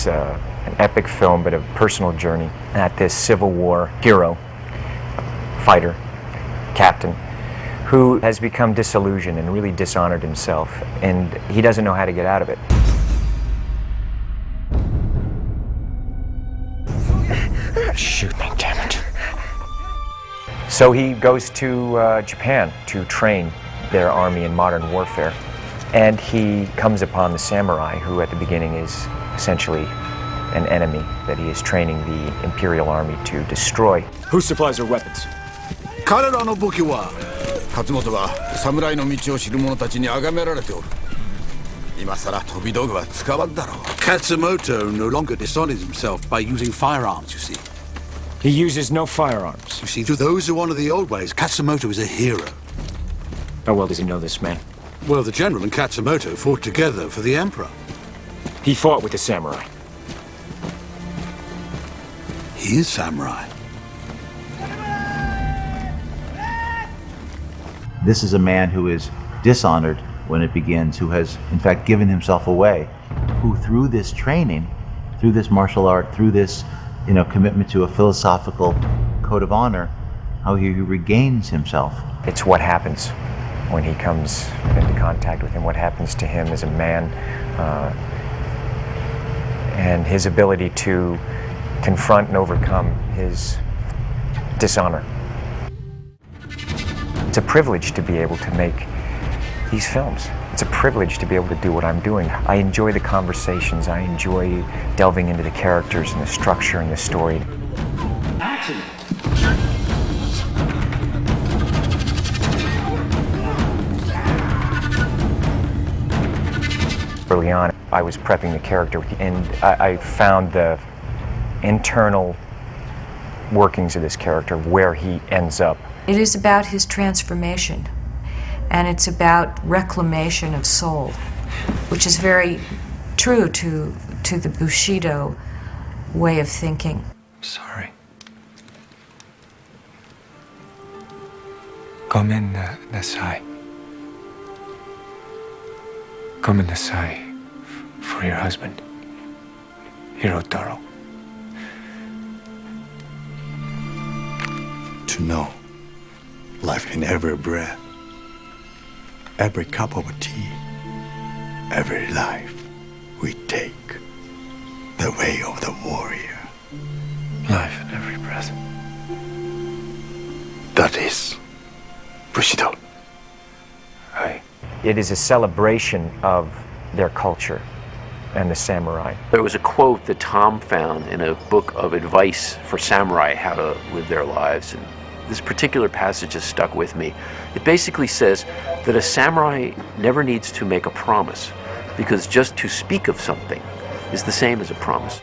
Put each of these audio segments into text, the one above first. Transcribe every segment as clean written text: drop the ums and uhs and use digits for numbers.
It's an epic film, but a personal journey at this Civil War hero, fighter, captain, who has become disillusioned and really dishonored himself, and he doesn't know how to get out of it. Shoot me, damn it. So he goes to Japan to train their army in modern warfare, and he comes upon the samurai, who at the beginning is essentially an enemy that he is training the Imperial Army to destroy. Who supplies our weapons? 彼らの武器は勝本は侍の道を知る者たちに崇められておる。今さら飛び道具は使わんだろう。Katsumoto no longer dishonors himself by using firearms, you see. He uses no firearms. You see, to those who honor the old ways, Katsumoto is a hero. How well does he know this man? Well, the general and Katsumoto fought together for the emperor. He fought with the samurai. He is samurai. This is a man who is dishonored when it begins, who has, in fact, given himself away, who through this training, through this martial art, through this, commitment to a philosophical code of honor, how he regains himself. It's what happens when he comes into contact with him, what happens to him as a man, and his ability to confront and overcome his dishonor. It's a privilege to be able to make these films. It's a privilege to be able to do what I'm doing. I enjoy the conversations. I enjoy delving into the characters and the structure and the story. Action! Early on, I was prepping the character, and I found the internal workings of this character, where he ends up. It is about his transformation, and it's about reclamation of soul, which is very true to the Bushido way of thinking. Sorry. Gomen nasai. Gomen nasai for your husband, Hirotaro. To know life in every breath, every cup of tea, every life we take, the way of the warrior. Life in every breath. That is Bushido. Aye. It is a celebration of their culture and the samurai. There was a quote that Tom found in a book of advice for samurai, how to live their lives, and this particular passage has stuck with me. It basically says that a samurai never needs to make a promise, because just to speak of something is the same as a promise.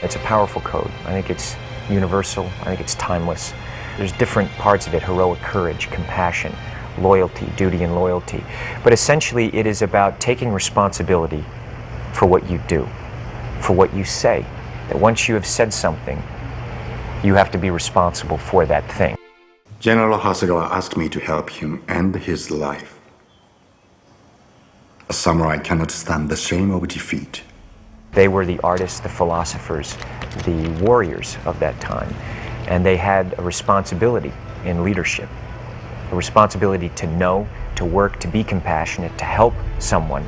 It's a powerful code. I think it's universal. I think it's timeless. There's different parts of it: heroic courage, compassion, loyalty, duty and loyalty. But essentially it is about taking responsibility for what you do, for what you say. That once you have said something, you have to be responsible for that thing. General Hasegawa asked me to help him end his life. A samurai cannot stand the shame of defeat. They were the artists, the philosophers, the warriors of that time, and they had a responsibility in leadership, a responsibility to know, to work, to be compassionate, to help someone.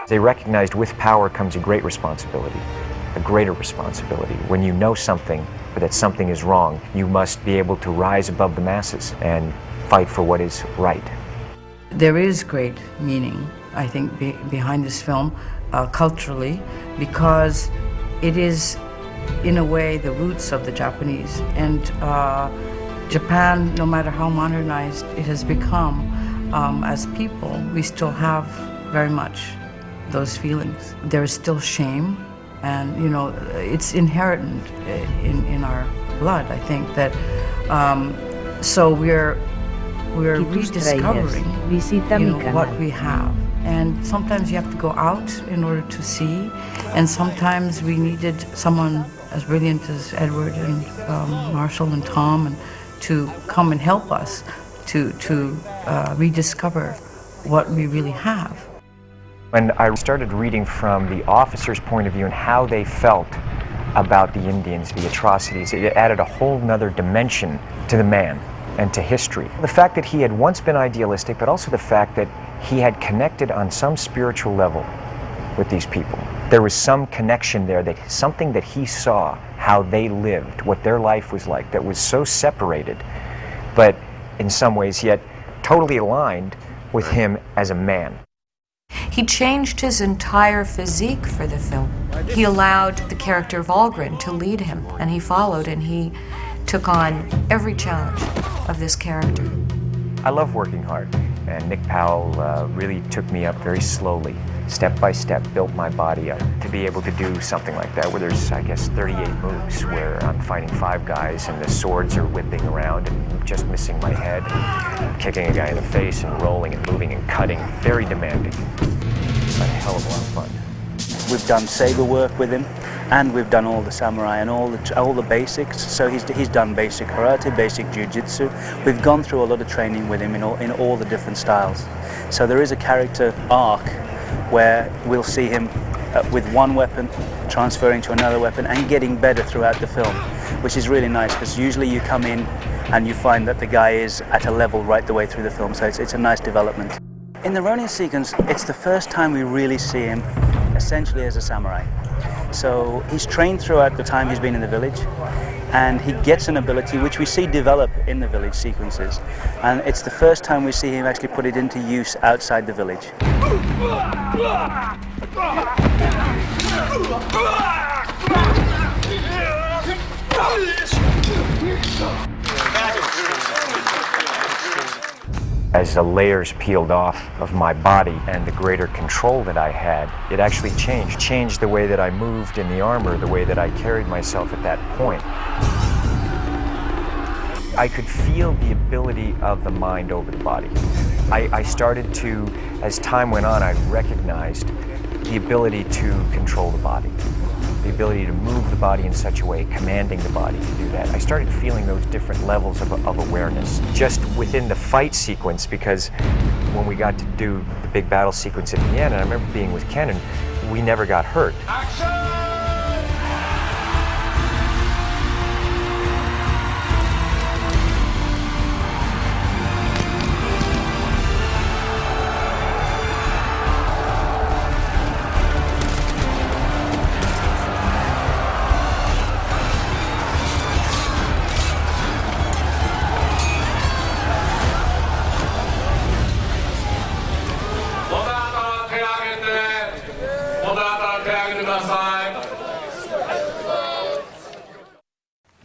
They recognized with power comes a great responsibility, a greater responsibility. When you know something, but that something is wrong, you must be able to rise above the masses and fight for what is right. There is great meaning, I think, behind this film, culturally, because it is, in a way, the roots of the Japanese. And Japan, no matter how modernized it has become, as people, we still have very much those feelings. There is still shame, and it's inherent in our blood. I think that so we're rediscovering what we have And sometimes you have to go out in order to see, and sometimes we needed someone as brilliant as Edward and Marshall and Tom and to come and help us to rediscover what we really have. When I started reading from the officers' point of view and how they felt about the Indians, the atrocities, it added a whole nother dimension to the man and to history. The fact that he had once been idealistic, but also the fact that he had connected on some spiritual level with these people. There was some connection there, that something that he saw, how they lived, what their life was like, that was so separated, but in some ways yet totally aligned with him as a man. He changed his entire physique for the film. He allowed the character of Algren to lead him, and he followed, and he took on every challenge of this character. I love working hard, and Nick Powell really took me up very slowly, step by step, built my body up to be able to do something like that, where there's, I guess, 38 moves, where I'm fighting 5 guys and the swords are whipping around and just missing my head, and kicking a guy in the face and rolling and moving and cutting. Very demanding, but a hell of a lot of fun. We've done saber work with him, and we've done all the samurai and all the basics. So he's done basic karate, basic jiu-jitsu. We've gone through a lot of training with him in all the different styles. So there is a character arc where we'll see him with one weapon transferring to another weapon and getting better throughout the film, which is really nice, because usually you come in and you find that the guy is at a level right the way through the film. So it's a nice development. In the Ronin sequence, it's the first time we really see him essentially as a samurai. So he's trained throughout the time he's been in the village, and he gets an ability which we see develop in the village sequences, and it's the first time we see him actually put it into use outside the village. As the layers peeled off of my body and the greater control that I had, it actually changed the way that I moved in the armor, the way that I carried myself at that point. I could feel the ability of the mind over the body. I started to, as time went on, I recognized the ability to control the body, the ability to move the body in such a way, commanding the body to do that. I started feeling those different levels of awareness just within the fight sequence, because when we got to do the big battle sequence at the end, and I remember being with Ken, and we never got hurt. Action!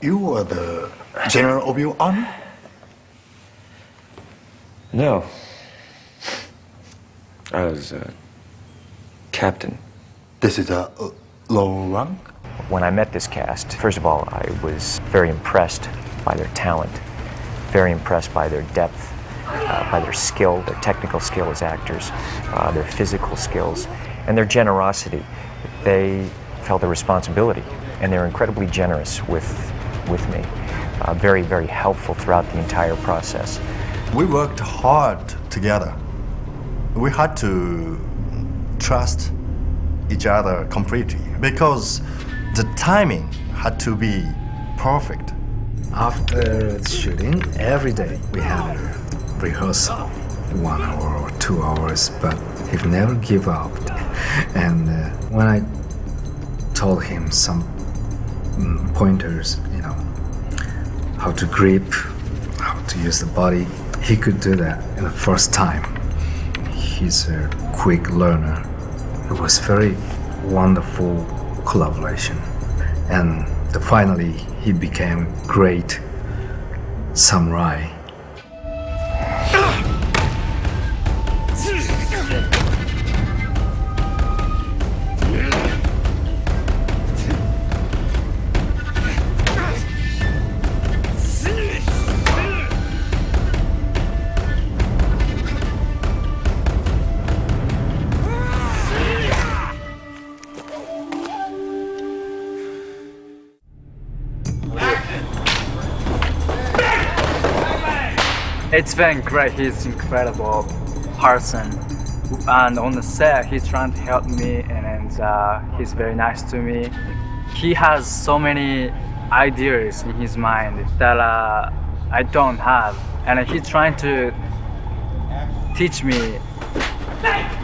You were the general of your army? No. I was captain. This is a low rank? When I met this cast, first of all, I was very impressed by their talent, very impressed by their depth, by their skill, their technical skill as actors, their physical skills, and their generosity. They felt a responsibility, and they're incredibly generous with me. Very, very helpful throughout the entire process. We worked hard together. We had to trust each other completely because the timing had to be perfect. After shooting, every day we had a rehearsal, 1 hour or 2 hours, but he never gave up. And when I told him some pointers, how to grip, how to use the body, he could do that in the first time. He's a quick learner. It was very wonderful collaboration. And finally, he became great samurai. It's been great. He's an incredible person. And on the set, he's trying to help me, and he's very nice to me. He has so many ideas in his mind that I don't have. And he's trying to teach me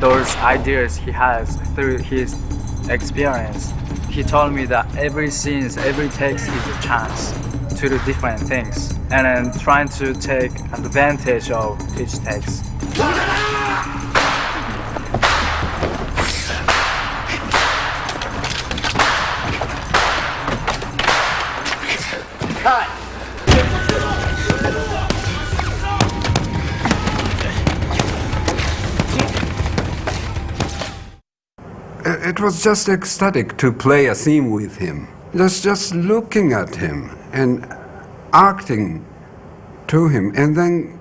those ideas he has through his experience. He told me that every scene, every take is a chance to do different things, and then trying to take advantage of each takes. It was just ecstatic to play a scene with him. Just looking at him and acting to him, and then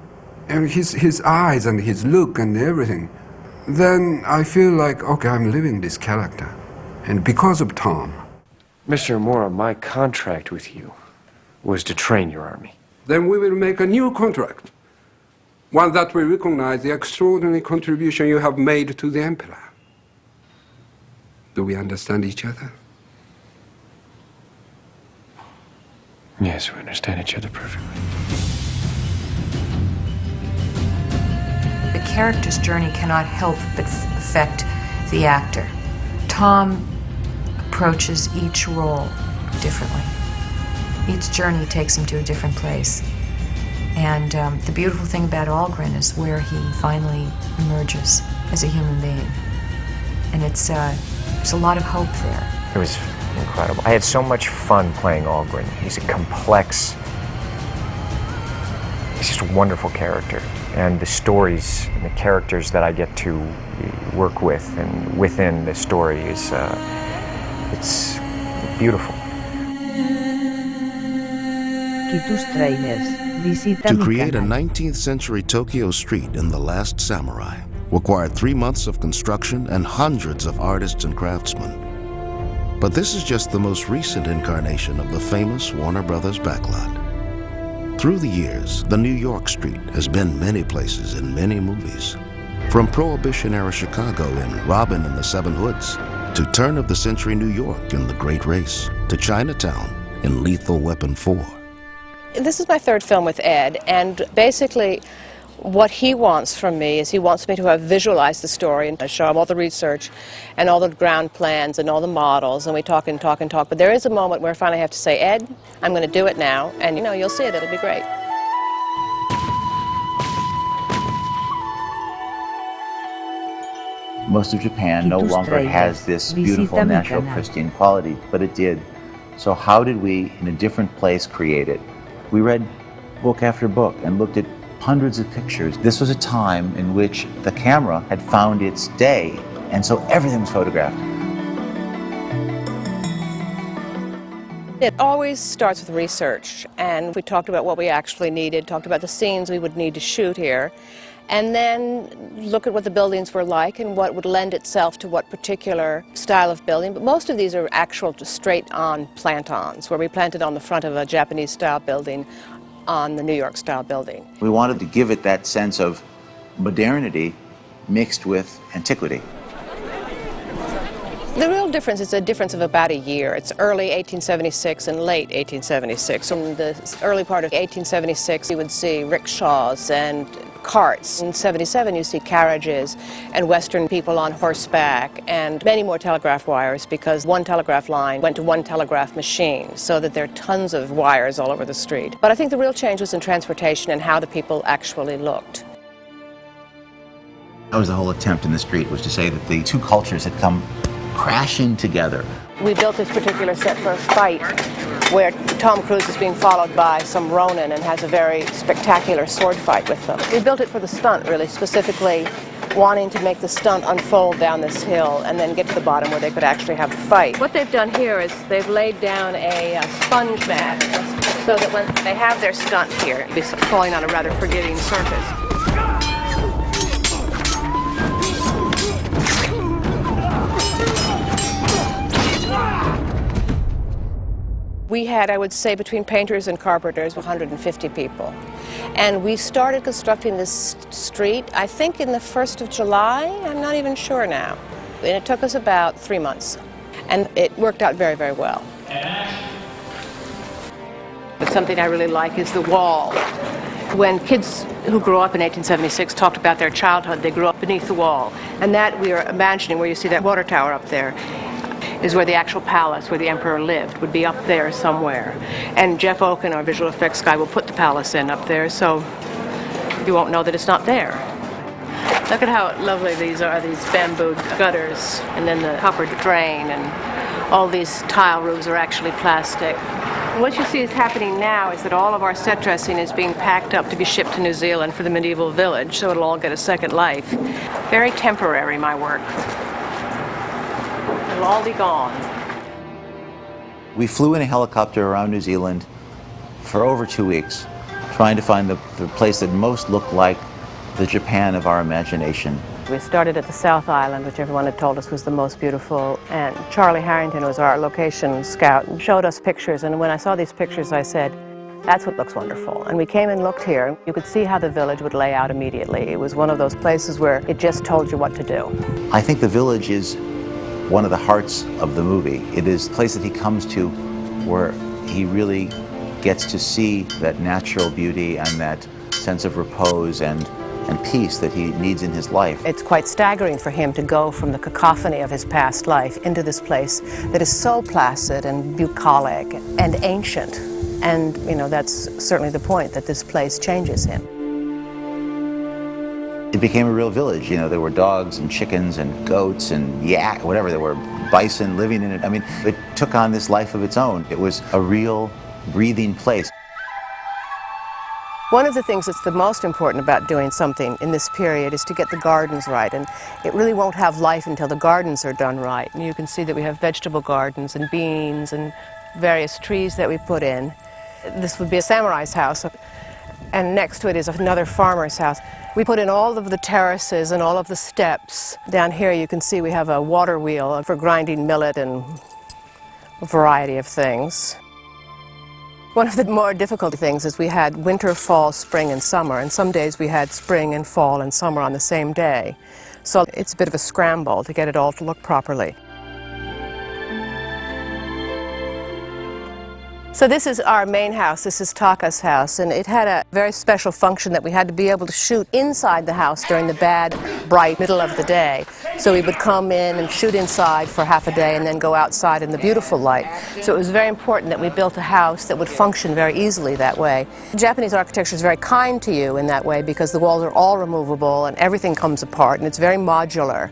his eyes and his look and everything. Then I feel like, okay, I'm living this character. And because of Tom. Mr. Amora, my contract with you was to train your army. Then we will make a new contract. One that will recognize the extraordinary contribution you have made to the Emperor. Do we understand each other? Yes, we understand each other perfectly. The character's journey cannot help but affect the actor. Tom approaches each role differently. Each journey takes him to a different place. And the beautiful thing about Algren is where he finally emerges as a human being. And it's there's a lot of hope there. It was incredible. I had so much fun playing Algren. He's a complex, he's just a wonderful character. And the stories and the characters that I get to work with and within the story is, it's beautiful. To create a 19th century Tokyo street in The Last Samurai required 3 months of construction and hundreds of artists and craftsmen. But this is just the most recent incarnation of the famous Warner Brothers backlot. Through the years, the New York street has been many places in many movies. From Prohibition-era Chicago in Robin and the Seven Hoods, to turn-of-the-century New York in The Great Race, to Chinatown in Lethal Weapon 4. This is my third film with Ed, and basically what he wants from me is he wants me to have visualized the story and show him all the research and all the ground plans and all the models, and we talk and talk and talk. But there is a moment where I finally have to say, Ed, I'm going to do it now, and you'll see it, it'll be great. Most of Japan no longer has this beautiful natural pristine quality, but it did. So how did we, in a different place, create it? We read book after book and looked at hundreds of pictures. This was a time in which the camera had found its day, and so everything was photographed. It always starts with research, and we talked about what we actually needed, talked about the scenes we would need to shoot here, and then look at what the buildings were like and what would lend itself to what particular style of building. But most of these are actual straight-on plant-ons, where we planted on the front of a Japanese-style building on the New York-style building. We wanted to give it that sense of modernity mixed with antiquity. The real difference is a difference of about a year. It's early 1876 and late 1876. In the early part of 1876, you would see rickshaws and carts. In 77, you see carriages and Western people on horseback and many more telegraph wires, because one telegraph line went to one telegraph machine, so that there are tons of wires all over the street. But I think the real change was in transportation and how the people actually looked. That was the whole attempt in the street, was to say that the two cultures had come crashing together. We built this particular set for a fight where Tom Cruise is being followed by some Ronin and has a very spectacular sword fight with them. We built it for the stunt, really, specifically wanting to make the stunt unfold down this hill and then get to the bottom where they could actually have the fight. What they've done here is they've laid down a sponge mat so that when they have their stunt here, it'll be falling on a rather forgiving surface. We had, I would say, between painters and carpenters, 150 people. And we started constructing this street, I think in the 1st of July, I'm not even sure now. And it took us about 3 months. And it worked out very, very well. But something I really like is the wall. When kids who grew up in 1876 talked about their childhood, they grew up beneath the wall. And that we are imagining, where you see that water tower up there, is where the actual palace, where the emperor lived, would be up there somewhere. And Jeff Oken, our visual effects guy, will put the palace in up there, so you won't know that it's not there. Look at how lovely these are, these bamboo gutters, and then the copper drain, and all these tile roofs are actually plastic. What you see is happening now is that all of our set dressing is being packed up to be shipped to New Zealand for the medieval village, so it'll all get a second life. Very temporary, my work. It'll all be gone. We flew in a helicopter around New Zealand for over 2 weeks, trying to find the place that most looked like the Japan of our imagination. We started at the South Island, which everyone had told us was the most beautiful, and Charlie Harrington was our location scout and showed us pictures, and when I saw these pictures I said, that's what looks wonderful. And we came and looked here. You could see how the village would lay out immediately. It was one of those places where it just told you what to do. I think the village is one of the hearts of the movie. It is a place that he comes to where he really gets to see that natural beauty and that sense of repose and peace that he needs in his life. It's quite staggering for him to go from the cacophony of his past life into this place that is so placid and bucolic and ancient. And, you know, that's certainly the point, that this place changes him. It became a real village. You know, there were dogs and chickens and goats and yak, whatever. There were bison living in it. I mean, it took on this life of its own. It was a real breathing place. One of the things that's the most important about doing something in this period is to get the gardens right, and it really won't have life until the gardens are done right. And you can see that we have vegetable gardens and beans and various trees that we put in. This would be a samurai's house, and next to it is another farmer's house. We put in all of the terraces and all of the steps. Down here you can see we have a water wheel for grinding millet and a variety of things. One of the more difficult things is we had winter, fall, spring, and summer, and some days we had spring and fall and summer on the same day. So it's a bit of a scramble to get it all to look properly. So this is our main house. This is Taka's house, and it had a very special function that we had to be able to shoot inside the house during the bad, bright middle of the day. So we would come in and shoot inside for half a day and then go outside in the beautiful light. So it was very important that we built a house that would function very easily that way. Japanese architecture is very kind to you in that way because the walls are all removable and everything comes apart, and it's very modular.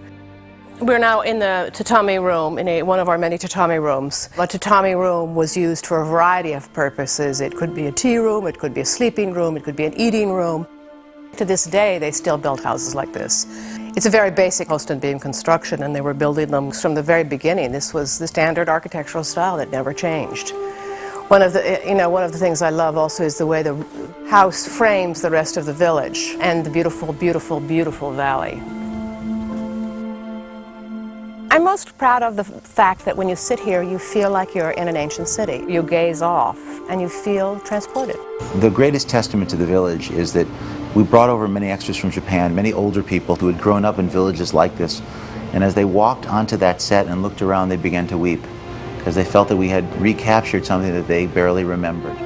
We're now in the tatami room, in one of our many tatami rooms. A tatami room was used for a variety of purposes. It could be a tea room, it could be a sleeping room, it could be an eating room. To this day, they still build houses like this. It's a very basic post and beam construction, and they were building them from the very beginning. This was the standard architectural style that never changed. One of the things I love also is the way the house frames the rest of the village and the beautiful, beautiful, beautiful valley. I'm most proud of the fact that when you sit here, you feel like you're in an ancient city. You gaze off and you feel transported. The greatest testament to the village is that we brought over many extras from Japan, many older people who had grown up in villages like this. And as they walked onto that set and looked around, they began to weep because they felt that we had recaptured something that they barely remembered.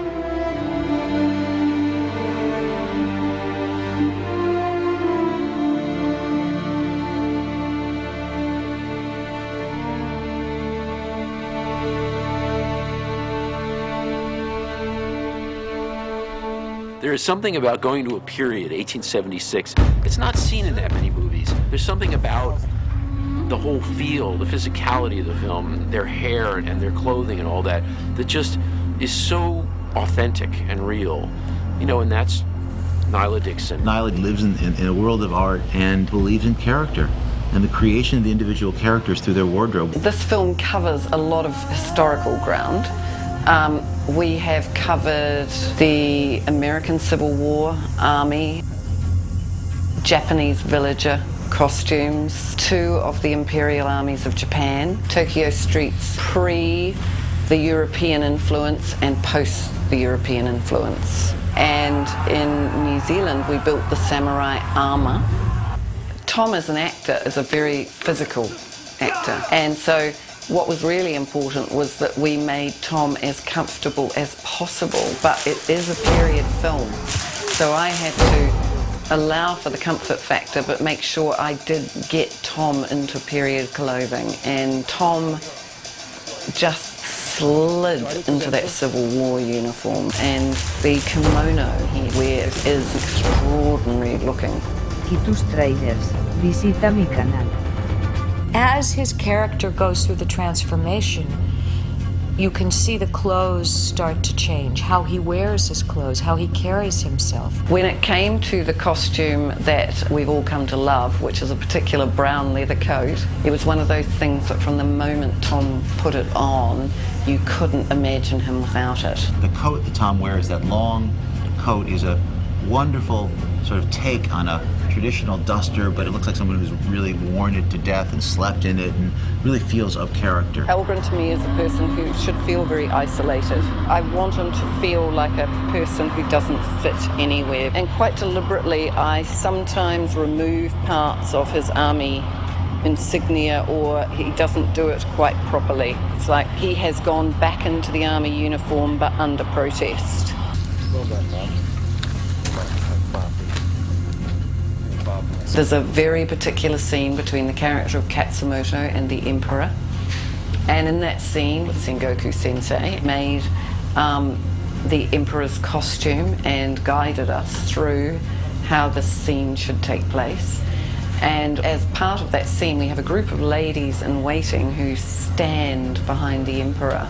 There is something about going to a period, 1876, it's not seen in that many movies. There's something about the whole feel, the physicality of the film, their hair and their clothing and all that, that just is so authentic and real. You know, and that's Nyla Dixon. Nyla lives in a world of art and believes in character and the creation of the individual characters through their wardrobe. This film covers a lot of historical ground. We have covered the American Civil War army, Japanese villager costumes, two of the imperial armies of Japan, Tokyo streets pre the European influence and post the European influence. And in New Zealand we built the samurai armour. Tom as an actor is a very physical actor, and so what was really important was that we made Tom as comfortable as possible, but it is a period film, so I had to allow for the comfort factor but make sure I did get Tom into period clothing, and Tom just slid into that Civil War uniform, and the kimono he wears is extraordinary looking. Y tus trailers, visita mi canal. As his character goes through the transformation, you can see the clothes start to change, how he wears his clothes, how he carries himself. When it came to the costume that we've all come to love, which is a particular brown leather coat, it was one of those things that from the moment Tom put it on, you couldn't imagine him without it. The coat that Tom wears, that long coat, is a wonderful sort of take on a traditional duster, but it looks like someone who's really worn it to death and slept in it and really feels of character. Elgren to me is a person who should feel very isolated. I want him to feel like a person who doesn't fit anywhere, and quite deliberately I sometimes remove parts of his army insignia, or he doesn't do it quite properly. It's like he has gone back into the army uniform but under protest. There's a very particular scene between the character of Katsumoto and the Emperor, and in that scene Sengoku Sensei made the Emperor's costume and guided us through how this scene should take place. And as part of that scene we have a group of ladies in waiting who stand behind the Emperor,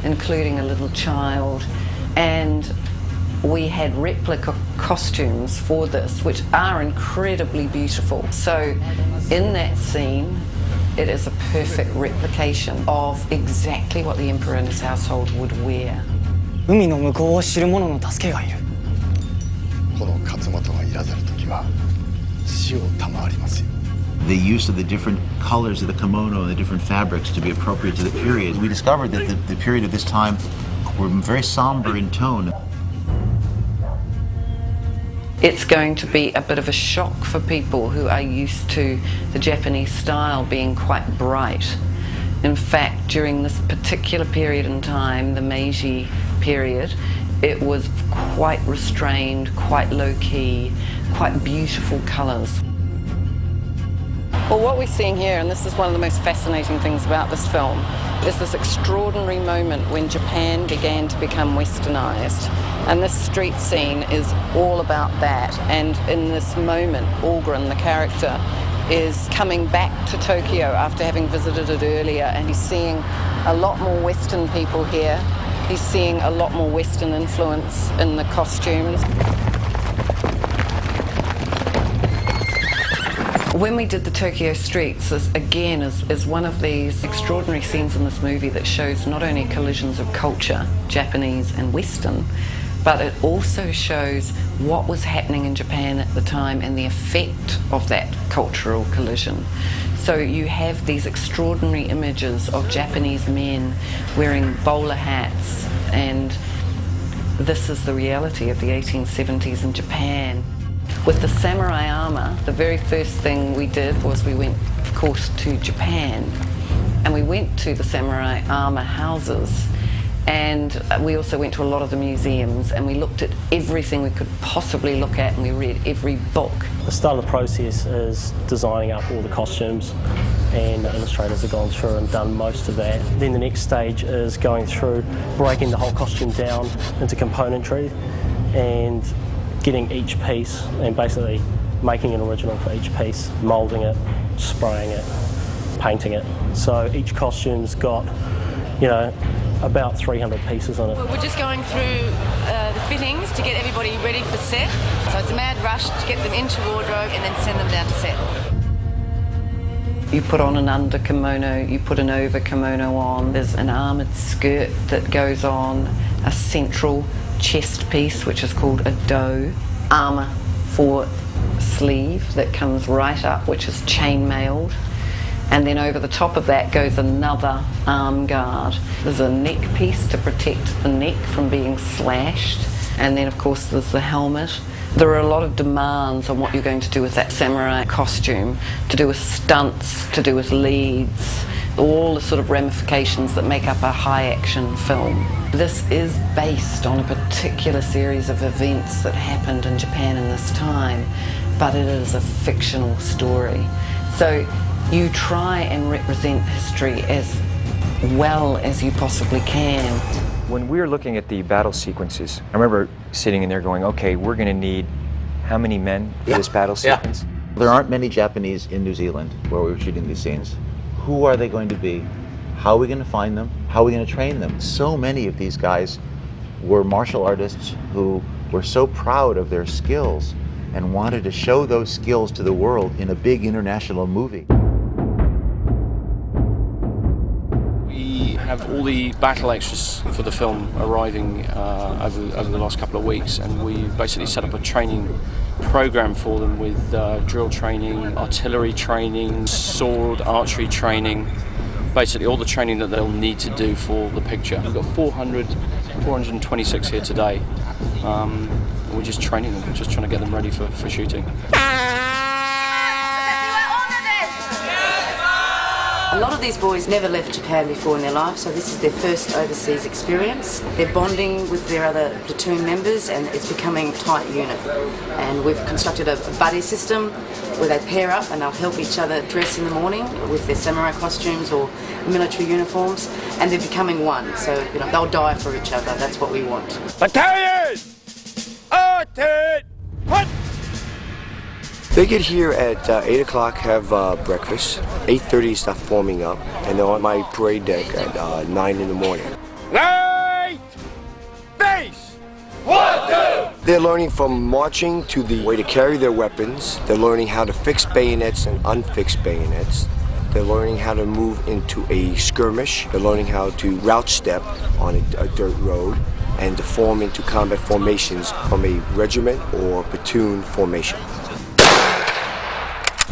including a little child, and we had replica costumes for this, which are incredibly beautiful. So in that scene, it is a perfect replication of exactly what the Emperor and his household would wear. 海の向こうを知る者の助けがいる。この勝本がいらざる時は死を賜りますよ。 The use of the different colors of the kimono and the different fabrics to be appropriate to the period. We discovered that the period of this time were very somber in tone. It's going to be a bit of a shock for people who are used to the Japanese style being quite bright. In fact, during this particular period in time, the Meiji period, it was quite restrained, quite low-key, quite beautiful colours. Well, what we're seeing here, and this is one of the most fascinating things about this film, is this extraordinary moment when Japan began to become westernized. And this street scene is all about that. And in this moment, Algren, the character, is coming back to Tokyo after having visited it earlier, and he's seeing a lot more Western people here. He's seeing a lot more Western influence in the costumes. When we did the Tokyo streets, this again is one of these extraordinary scenes in this movie that shows not only collisions of culture, Japanese and Western, but it also shows what was happening in Japan at the time and the effect of that cultural collision. So you have these extraordinary images of Japanese men wearing bowler hats, and this is the reality of the 1870s in Japan. With the samurai armour, the very first thing we did was we went, of course, to Japan, and we went to the samurai armour houses, and we also went to a lot of the museums, and we looked at everything we could possibly look at, and we read every book. The start of the process is designing up all the costumes, and the illustrators have gone through and done most of that. Then the next stage is going through, breaking the whole costume down into componentry, and getting each piece and basically making an original for each piece, moulding it, spraying it, painting it. So each costume's got, you know, about 300 pieces on it. We're just going through the fittings to get everybody ready for set. So it's a mad rush to get them into wardrobe and then send them down to set. You put on an under kimono, you put an over kimono on, there's an armoured skirt that goes on, a central chest piece which is called a do, armour for sleeve that comes right up, which is chain mailed, And then over the top of that goes another arm guard. There's a neck piece to protect the neck from being slashed. And then of course there's the helmet. There are a lot of demands on what you're going to do with that samurai costume, to do with stunts, to do with leads, all the sort of ramifications that make up a high-action film. This is based on a particular series of events that happened in Japan in this time, but it is a fictional story. So you try and represent history as well as you possibly can. When we were looking at the battle sequences, I remember sitting in there going, okay, we're going to need how many men for this battle sequence? There aren't many Japanese in New Zealand where we were shooting these scenes. Who are they going to be? How are we going to find them? How are we going to train them? So many of these guys were martial artists who were so proud of their skills and wanted to show those skills to the world in a big international movie. We have all the battle extras for the film arriving over the last couple of weeks, and we basically set up a training program for them with drill training, artillery training, sword archery training, basically all the training that they'll need to do for the picture. We've got 426 here today. We're just training them, just trying to get them ready for shooting. A lot of these boys never left Japan before in their life, so this is their first overseas experience. They're bonding with their other platoon members and it's becoming a tight unit. And we've constructed a buddy system where they pair up and they'll help each other dress in the morning with their samurai costumes or military uniforms, and they're becoming one. So, you know, they'll die for each other. That's what we want. Battalion! What? They get here at 8 o'clock, have breakfast. 8:30 start forming up, and they're on my parade deck at 9 in the morning. Light! Face! 1, 2! They're learning from marching to the way to carry their weapons. They're learning how to fix bayonets and unfix bayonets. They're learning how to move into a skirmish. They're learning how to route step on a dirt road and to form into combat formations from a regiment or platoon formation.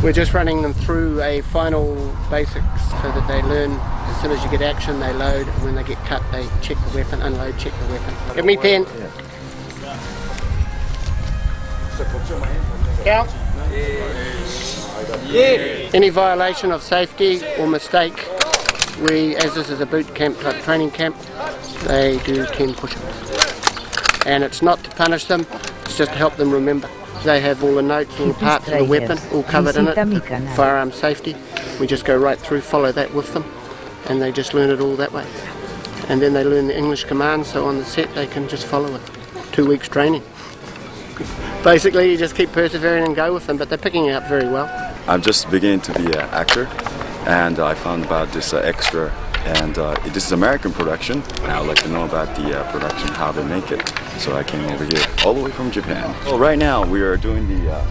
We're just running them through a final basics so that they learn as soon as you get action, they load, and when they get cut, they check the weapon, unload, check the weapon. Give me pen. Count. Any violation of safety or mistake, we, as this is a boot camp type training camp, they do 10 push-ups. And it's not to punish them, it's just to help them remember. They have all the notes, all the parts of the weapon, all covered in it, firearm safety. We just go right through, follow that with them, and they just learn it all that way. And then they learn the English commands, so on the set they can just follow it. 2 weeks training. Basically, you just keep persevering and go with them, but they're picking it up very well. I'm just beginning to be an actor, and I found about this extra, and this is American production, and I would like to know about the production, how they make it. So I came over here, all the way from Japan. Well, right now we are doing the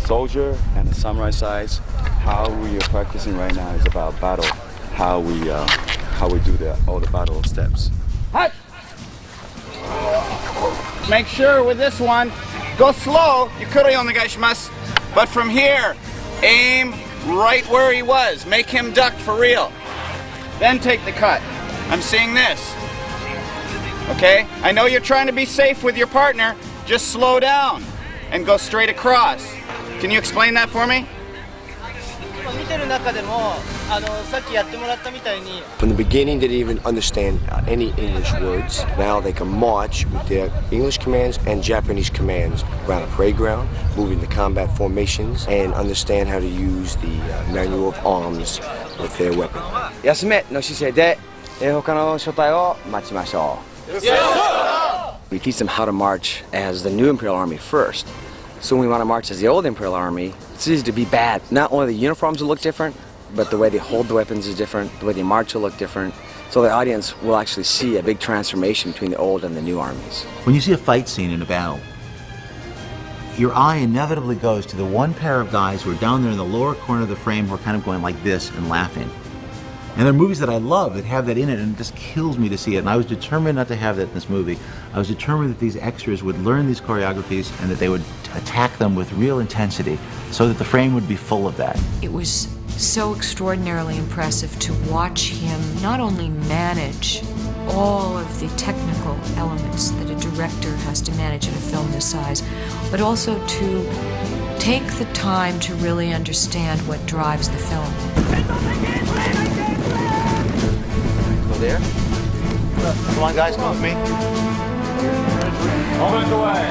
soldier and the samurai sides. How we are practicing right now is about battle, how we do all the battle steps. Hut! Make sure with this one, go slow. But from here, aim right where he was. Make him duck for real. Then take the cut. I'm seeing this. Okay? I know you're trying to be safe with your partner. Just slow down and go straight across. Can you explain that for me? From the beginning, they didn't even understand any English words. Now they can march with their English commands and Japanese commands around a parade ground, move into combat formations, and understand how to use the manual of arms with their weapon. 休めの姿勢で他の所帯を待ちましょう。We teach them how to march as the new Imperial Army first. So when we want to march as the old Imperial Army, it's easy to be bad. Not only the uniforms will look different, but the way they hold the weapons is different, the way they march will look different. So the audience will actually see a big transformation between the old and the new armies. When you see a fight scene in a battle, your eye inevitably goes to the one pair of guys who are down there in the lower corner of the frame who are kind of going like this and laughing. And there are movies that I love that have that in it, and it just kills me to see it. And I was determined not to have that in this movie. I was determined that these extras would learn these choreographies and that they would attack them with real intensity so that the frame would be full of that. It was so extraordinarily impressive to watch him not only manage all of the technical elements that a director has to manage in a film this size, but also to take the time to really understand what drives the film. Go there. Come on, guys, come with me. Moment away.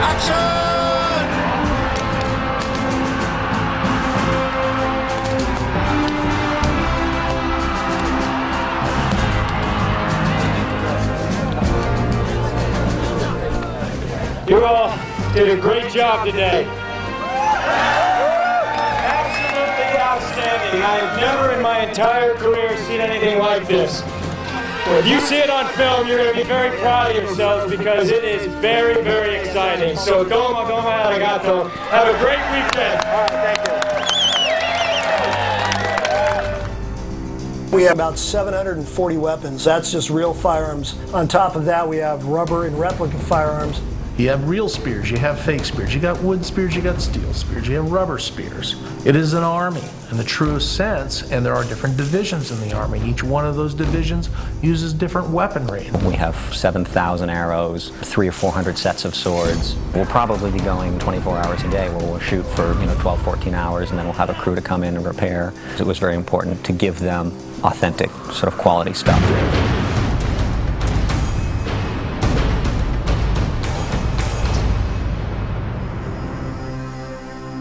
Action! You all did a great job today. Absolutely outstanding. I have never in my entire career seen anything like this. If you see it on film, you're going to be very proud of yourselves because it is very, very exciting. So domo arigato. Have a great weekend. All right, thank you. We have about 740 weapons. That's just real firearms. On top of that, we have rubber and replica firearms. You have real spears, you have fake spears, you got wood spears, you got steel spears, you have rubber spears. It is an army in the truest sense, and there are different divisions in the army. Each one of those divisions uses different weaponry. We have 7,000 arrows, 300 or 400 sets of swords. We'll probably be going 24 hours a day where we'll shoot for 12, 14 hours, and then we'll have a crew to come in and repair. It was very important to give them authentic, sort of quality stuff.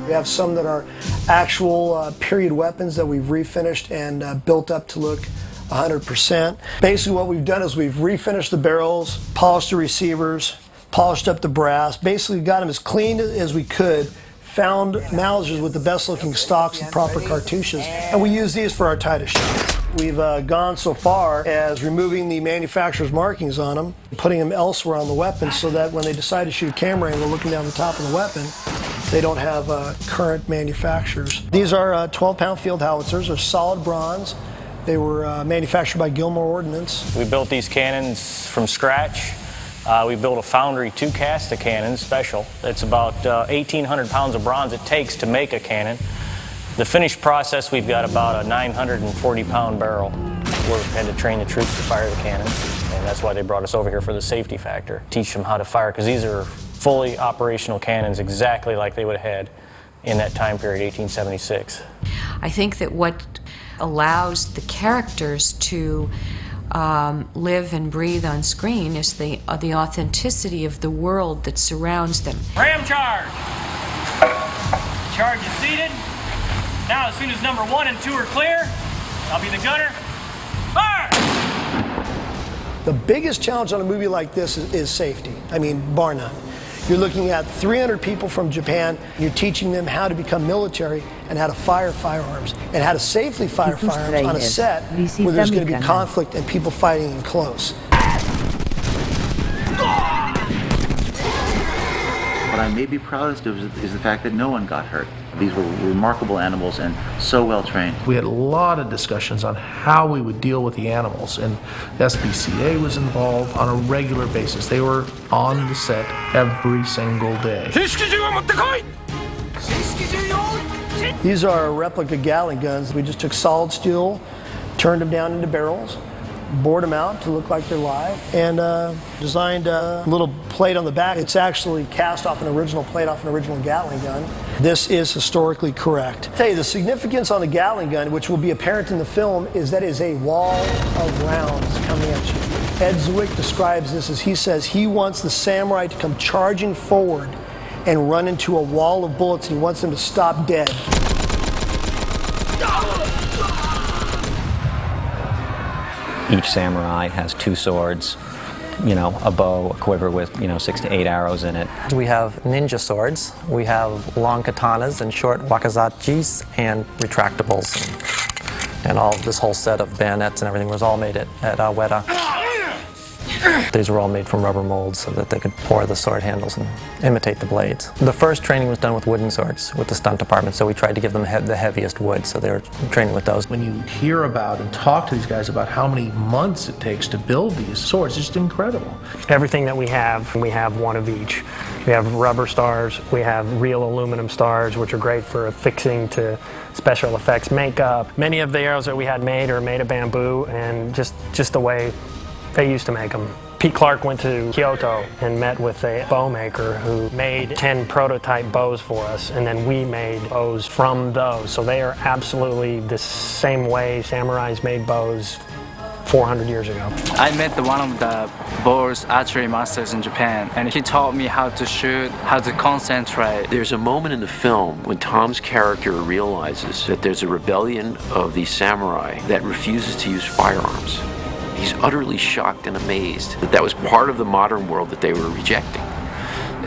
We have some that are actual period weapons that we've refinished and built up to look 100%. Basically what we've done is we've refinished the barrels, polished the receivers, polished up the brass, basically got them as clean as we could, found Mausers with the best looking stocks and proper cartouches, and we use these for our tightest shots. We've gone so far as removing the manufacturer's markings on them, putting them elsewhere on the weapon so that when they decide to shoot a camera angle looking down the top of the weapon, they don't have current manufacturers. These are 12-pound field howitzers. They're solid bronze. They were manufactured by Gilmore Ordnance. We built these cannons from scratch. We built a foundry to cast a cannon, special. It's about 1,800 pounds of bronze it takes to make a cannon. The finished process, we've got about a 940-pound barrel. We had to train the troops to fire the cannon, and that's why they brought us over here for the safety factor. Teach them how to fire, because these are fully operational cannons exactly like they would have had in that time period, 1876. I think that what allows the characters to live and breathe on screen is the authenticity of the world that surrounds them. Ram charge! Charge is seated. Now, as soon as number 1 and 2 are clear, I'll be the gunner. Fire! The biggest challenge on a movie like this is safety. I mean, bar none. You're looking at 300 people from Japan. You're teaching them how to become military and how to fire firearms and how to safely fire firearms on a set where there's going to be conflict and people fighting in close. What I may be proudest of is the fact that no one got hurt. These were remarkable animals and so well trained. We had a lot of discussions on how we would deal with the animals, and SPCA was involved on a regular basis. They were on the set every single day. These are replica Gatling guns. We just took solid steel, turned them down into barrels, bored them out to look like they're live, and designed a little plate on the back. It's actually cast off an original plate off an original Gatling gun. This is historically correct. I'll tell you, the significance on the Gatling gun, which will be apparent in the film, is that is a wall of rounds coming at you. Ed Zwick describes this as he says he wants the samurai to come charging forward and run into a wall of bullets, and he wants them to stop dead. Each samurai has 2 swords, a bow, a quiver with, 6 to 8 arrows in it. We have ninja swords, we have long katanas and short wakazachis and retractables. And all this whole set of bayonets and everything was all made at Weta. These were all made from rubber molds so that they could pour the sword handles and imitate the blades. The first training was done with wooden swords with the stunt department, so we tried to give them the heaviest wood, so they were training with those. When you hear about and talk to these guys about how many months it takes to build these swords, it's just incredible. Everything that we have one of each. We have rubber stars, we have real aluminum stars, which are great for affixing to special effects makeup. Many of the arrows that we had made are made of bamboo, and just the way they used to make them. Pete Clark went to Kyoto and met with a bow maker who made 10 prototype bows for us, and then we made bows from those. So they are absolutely the same way samurais made bows 400 years ago. I met one of the bows archery masters in Japan, and he taught me how to shoot, how to concentrate. There's a moment in the film when Tom's character realizes that there's a rebellion of these samurai that refuses to use firearms. He's utterly shocked and amazed that that was part of the modern world that they were rejecting.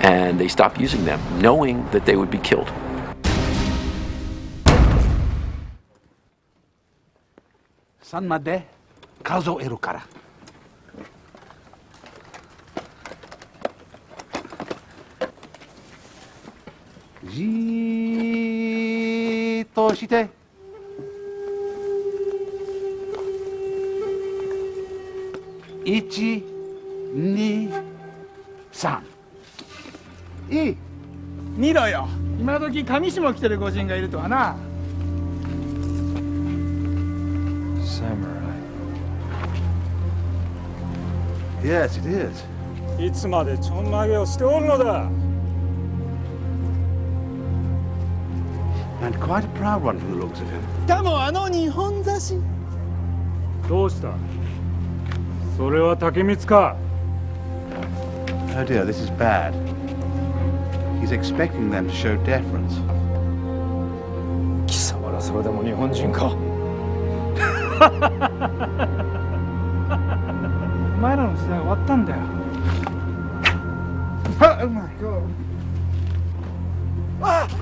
And they stopped using them, knowing that they would be killed. San made kazoeru kara. Jiitto shite. 1、2、3。いい。見ろよ。今時上下着てる御人がいるとはな。Samurai. Yes, it is. いつまでちょんまげをしておるのだ。And quite a proud one from the looks of him. でもあの日本差し。どうした？それは竹光か。Oh dear, this is bad. He's expecting them to show deference. 貴様らそれでも日本人か。お前らの時代終わったんだよ。はっ、うまい。あっ。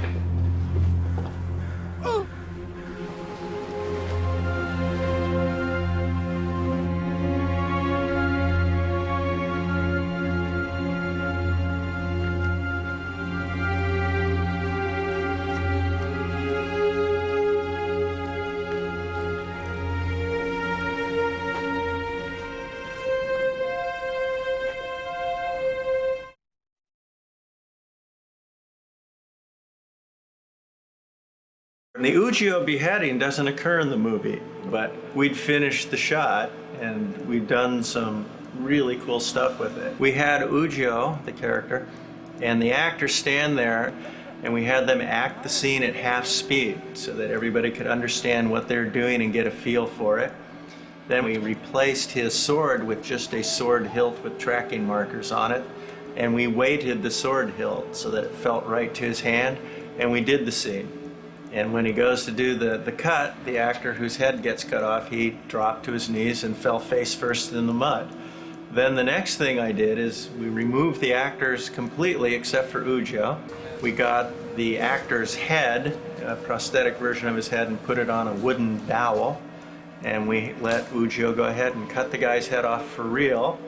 The Ujiyo beheading doesn't occur in the movie, but we'd finished the shot and we'd done some really cool stuff with it. We had Ujiyo, the character, and the actors stand there, and we had them act the scene at half speed so that everybody could understand what they're doing and get a feel for it. Then we replaced his sword with just a sword hilt with tracking markers on it, and we weighted the sword hilt so that it felt right to his hand, and we did the scene. And when he goes to do the cut, the actor whose head gets cut off, he dropped to his knees and fell face first in the mud. Then the next thing I did is we removed the actors completely except for Ujiyo. We got the actor's head, a prosthetic version of his head, and put it on a wooden dowel. And we let Ujiyo go ahead and cut the guy's head off for real.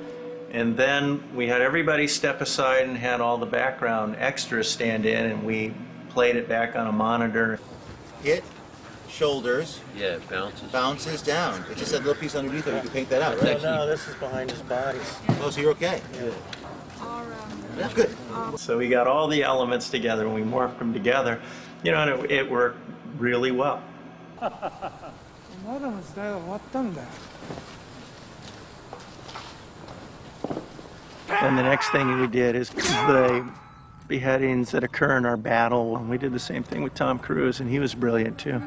And then we had everybody step aside and had all the background extras stand in, and we played it back on a monitor. Hit, shoulders. Yeah, it bounces. Bounces down. It's just that little piece underneath there. You can paint that out, right? No, this is behind his body. Oh, so you're okay. Yeah. That's good. So we got all the elements together and we morphed them together, you know, and it worked really well. And the next thing we did is the beheadings that occur in our battle. And we did the same thing with Tom Cruise, and he was brilliant too.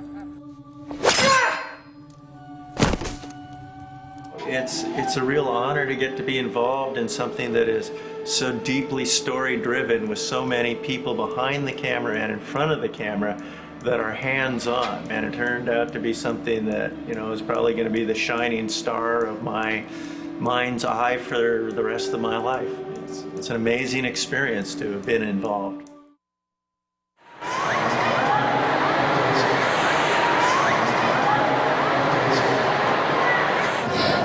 It's a real honor to get to be involved in something that is so deeply story-driven with so many people behind the camera and in front of the camera that are hands-on. And it turned out to be something that, you know, is probably going to be the shining star of my mind's eye for the rest of my life. It's an amazing experience to have been involved.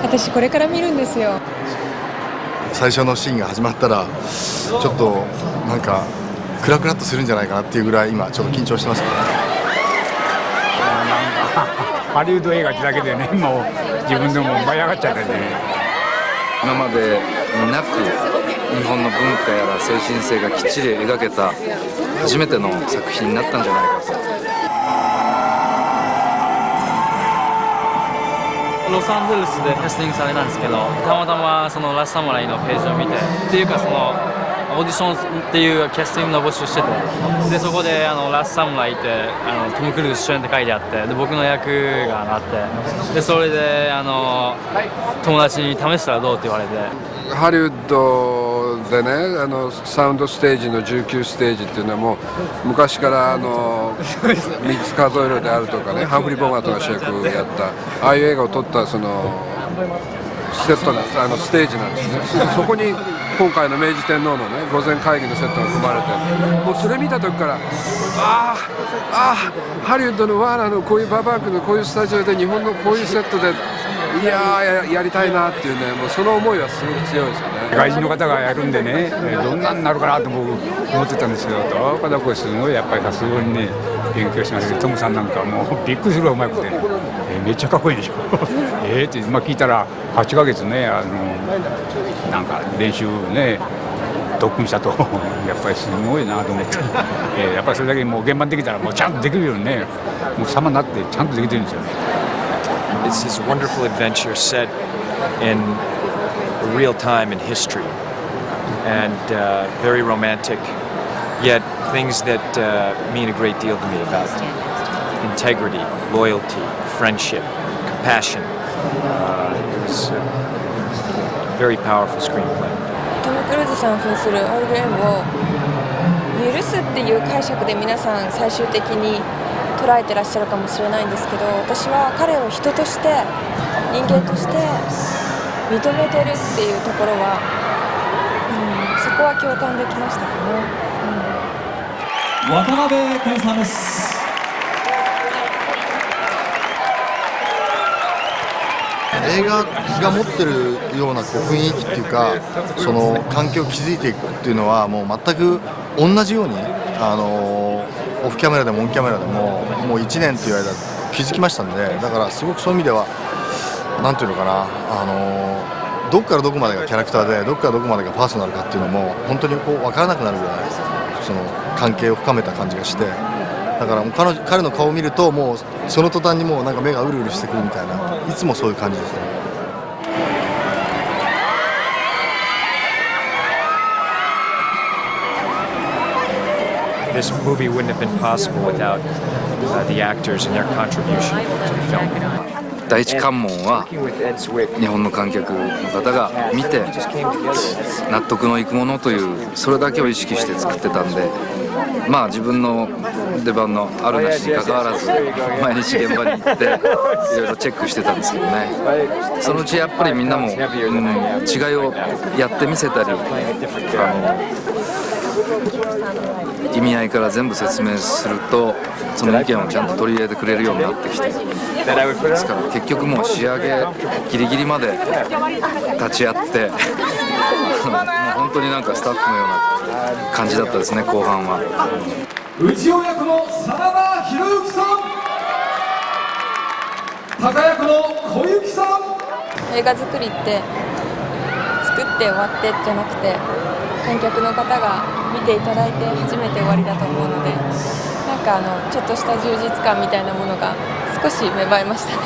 私これから見るんですよ。最初のシーンが始まったらちょっとなんかクラクラっとするんじゃないかなっていうぐらい今ちょっと緊張してますね。ハリウッド映画ってだけでね、もう自分でも舞い上がっちゃってね。今までになく日本の文化やら精神性がきっちり描けた初めての作品になったんじゃないかと。ロサンゼルスでキャスティングされたんですけど、たまたまそのラストサムライのページを見て、っていうかそのオーディションっていうキャスティングの募集してて、でそこでラストサムライってトム・クルーズ主演って書いてあって、で僕の役があって、でそれで友達に試したらどうって言われて。ハリウッドでね、サウンドステージの19ステージっていうのはもう昔から3つ数えるであるとかね、ハンフリー・ボガートが主役やったああいう映画を撮ったそのセットなステージなんですね。そこに今回の明治天皇のね御前会議のセットが組まれて、もうそれ見た時からハリウッドのワーナーのこういうバーバークのこういうスタジオで日本のこういうセットでやりたいなっていうね、もうその思いはすごく強いですよね。外人の方がやるんでね、どんなになるかなと僕思ってたんですけど、どこだこれすごいやっぱりさすがにね勉強しましたけど、トムさんなんかもうびっくりするぐらいうまくてね、めっちゃかっこいいでしょって聞いたら8ヶ月ねなんか練習ね特訓したとやっぱりすごいなと思って、やっぱりそれだけもう現場にできたらもうちゃんとできるようにね、もう様になってちゃんとできてるんですよね。It's this wonderful adventure set in real time in history, and very romantic, yet things that mean a great deal to me about integrity, loyalty, friendship, compassion. It was a very powerful screenplay. トム・クルーズさんを扮するオール・グレンを許すっていう解釈で皆さん最終的に捉えてらっしゃるかもしれないんですけど、私は彼を人として人間として認めてるっていうところは、そこは共感できましたかね。渡辺謙さんです。映画が持ってるような雰囲気っていうか、その関係を築いていくっていうのはもう全く同じようにオフキャメラでもオンキャメラでももう1年っていう間気づきましたんで、だからすごくそういう意味ではなんていうのかな、どこからどこまでがキャラクターでどこからどこまでがパーソナルかっていうのも本当にこう分からなくなるぐらいその関係を深めた感じがして、だからもう彼の顔を見るともうその途端にもうなんか目がうるうるしてくるみたいな、いつもそういう感じですね。This movie wouldn't have been possible without the actors and their contribution to the film. 第一関門は日本の観客の方が見て納得のいくものという、それだけを意識して作ってたんで、まあ自分の出番のあるなしに関わらず毎日現場に行っていろいろチェックしてたんですけどね、そのうちやっぱりみんなも、違いをやってみせたり、意味合いから全部説明するとその意見をちゃんと取り入れてくれるようになってきて、ですから結局もう仕上げギリギリまで立ち会ってもう本当になんかスタッフのような感じだったですね、後半は。内尾役の真田広之さん、高役の小雪さん。映画作りって作って終わってじゃなくて、観客の方が見ていただいて初めて終わりだと思うので、なんかちょっとした充実感みたいなものが少し芽生えましたね。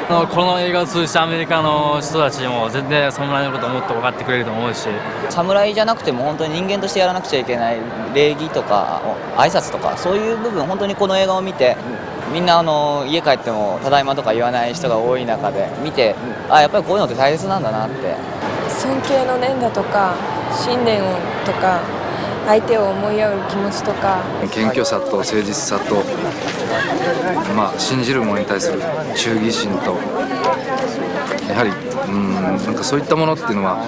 この映画を通じてアメリカの人たちも全然侍のことをもっと分かってくれると思うし、侍じゃなくても本当に人間としてやらなくちゃいけない礼儀とか挨拶とか、そういう部分本当にこの映画を見てみんな家帰ってもただいまとか言わない人が多い中で見て、やっぱりこういうのって大切なんだなって。尊敬の念だとか信念をとか相手を思い合う気持ちとか、謙虚さと誠実さと、信じるものに対する忠義心と、やはりなんかそういったものっていうのは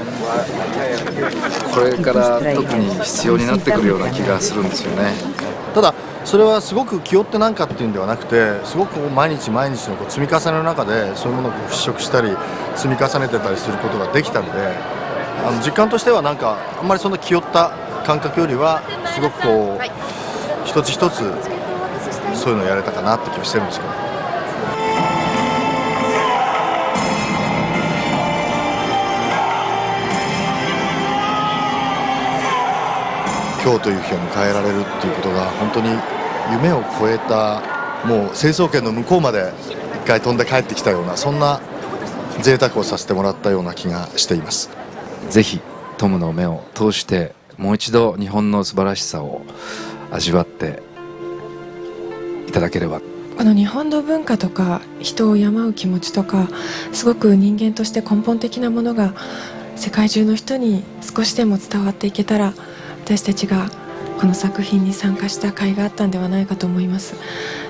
これから特に必要になってくるような気がするんですよね。ただそれはすごく気負ってなんかっていうんではなくて、すごく毎日毎日の積み重ねの中でそういうものを払拭したり積み重ねてたりすることができたので、実感としてはなんかあんまりそんな気負った感覚よりはすごくこう一つ一つそういうのをやれたかなって気がしてるんですけど。今日という日を迎えられるっていうことが本当に夢を超えた、もう成層圏の向こうまで一回飛んで帰ってきたような、そんな贅沢をさせてもらったような気がしています。ぜひトムの目を通してもう一度日本の素晴らしさを味わっていただければ。この日本の文化とか人を敬う気持ちとか、すごく人間として根本的なものが世界中の人に少しでも伝わっていけたら、私たちがこの作品に参加した甲斐があったんではないかと思います。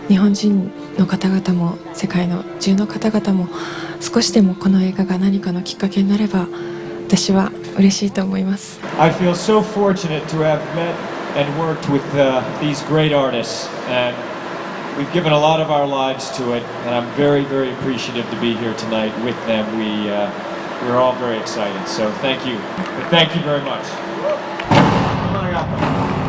日本人の方々も世界の中の方々も少しでもこの映画が何かのきっかけになれば私は嬉しいと思います。 I feel so fortunate to have met and worked with these great artists, and we've given a lot of our lives to it, and I'm very, very appreciative to be here tonight with them. We're all very excited, so thank you. But thank you very much. ありがとう。